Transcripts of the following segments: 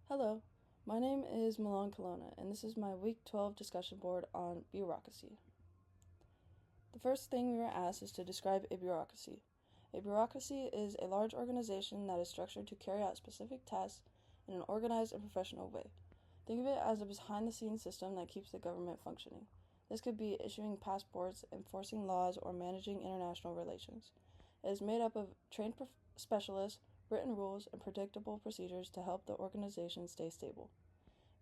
Hello, my name is Milan Colonna, and this is my Week 12 discussion board on bureaucracy. The first thing we were asked is to describe a bureaucracy. A bureaucracy is a large organization that is structured to carry out specific tasks in an organized and professional way. Think of it as a behind-the-scenes system that keeps the government functioning. This could be issuing passports, enforcing laws, or managing international relations. It is made up of trained specialists, written rules, and predictable procedures to help the organization stay stable.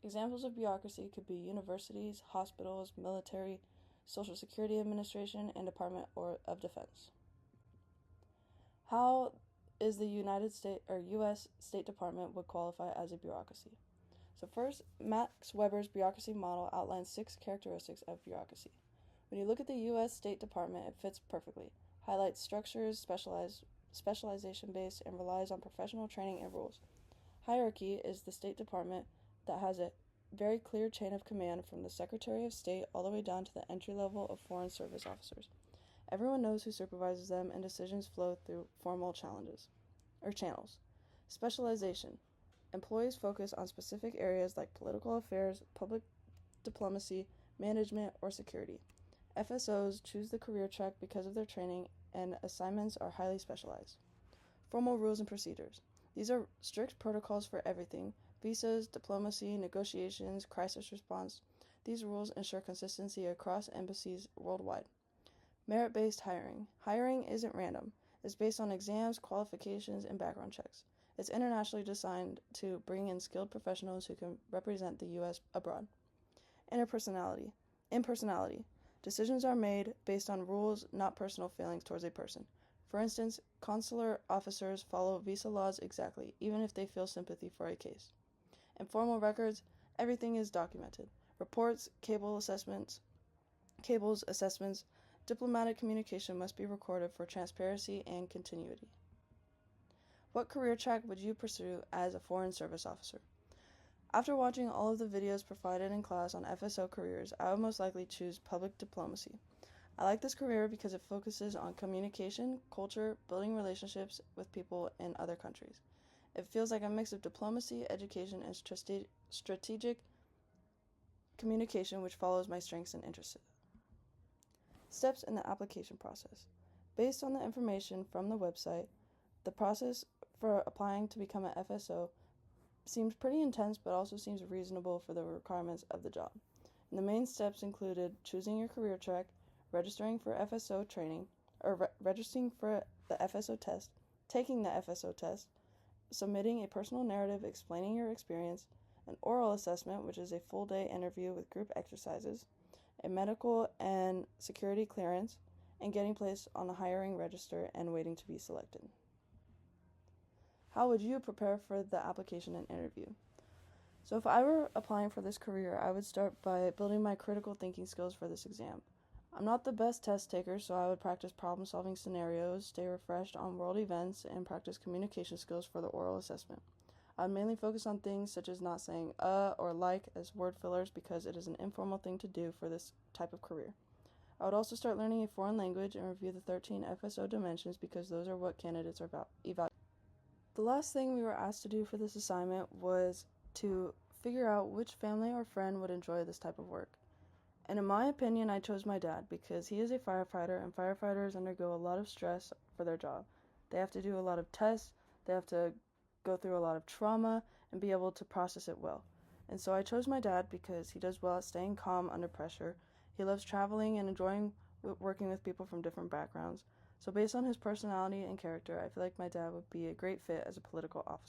Examples of bureaucracy could be universities, hospitals, military, Social Security Administration, and Department of Defense. How is the United States or U.S. State Department would qualify as a bureaucracy? So first, Max Weber's bureaucracy model outlines 6 characteristics of bureaucracy. When you look at the U.S. State Department, it fits perfectly. Highlights structures, specialization-based, and relies on professional training and rules. Hierarchy is the State Department that has a very clear chain of command from the Secretary of State all the way down to the entry level of Foreign Service officers. Everyone knows who supervises them, and decisions flow through formal channels. Specialization. Employees focus on specific areas like political affairs, public diplomacy, management, or security. FSOs choose the career track because of their training, and assignments are highly specialized. Formal rules and procedures. These are strict protocols for everything: visas, diplomacy, negotiations, crisis response. These rules ensure consistency across embassies worldwide. Merit-based hiring. Hiring isn't random. It's based on exams, qualifications, and background checks. It's internationally designed to bring in skilled professionals who can represent the U.S. abroad. Impersonality. Decisions are made based on rules, not personal feelings towards a person. For instance, consular officers follow visa laws exactly, even if they feel sympathy for a case. Informal records. Everything is documented. Reports, cables, assessments, diplomatic communication must be recorded for transparency and continuity. What career track would you pursue as a Foreign Service officer? After watching all of the videos provided in class on FSO careers, I would most likely choose public diplomacy. I like this career because it focuses on communication, culture, building relationships with people in other countries. It feels like a mix of diplomacy, education, and strategic communication, which follows my strengths and interests. Steps in the application process. Based on the information from the website, the process for applying to become an FSO seems pretty intense, but also seems reasonable for the requirements of the job. And the main steps included choosing your career track, registering for FSO training, or registering for the FSO test, taking the FSO test, submitting a personal narrative explaining your experience, an oral assessment, which is a full-day interview with group exercises, a medical and security clearance, and getting placed on the hiring register and waiting to be selected. How would you prepare for the application and interview? So if I were applying for this career, I would start by building my critical thinking skills for this exam. I'm not the best test taker, so I would practice problem-solving scenarios, stay refreshed on world events, and practice communication skills for the oral assessment. I'd mainly focus on things such as not saying or like as word fillers because it is an informal thing to do for this type of career. I would also start learning a foreign language and review the 13 FSO dimensions because those are what candidates are evaluating. The last thing we were asked to do for this assignment was to figure out which family or friend would enjoy this type of work. And in my opinion, I chose my dad because he is a firefighter, and firefighters undergo a lot of stress for their job. They have to do a lot of tests, they have to go through a lot of trauma, and be able to process it well. And so I chose my dad because he does well at staying calm under pressure. He loves traveling and enjoying working with people from different backgrounds. So based on his personality and character, I feel like my dad would be a great fit as a political officer.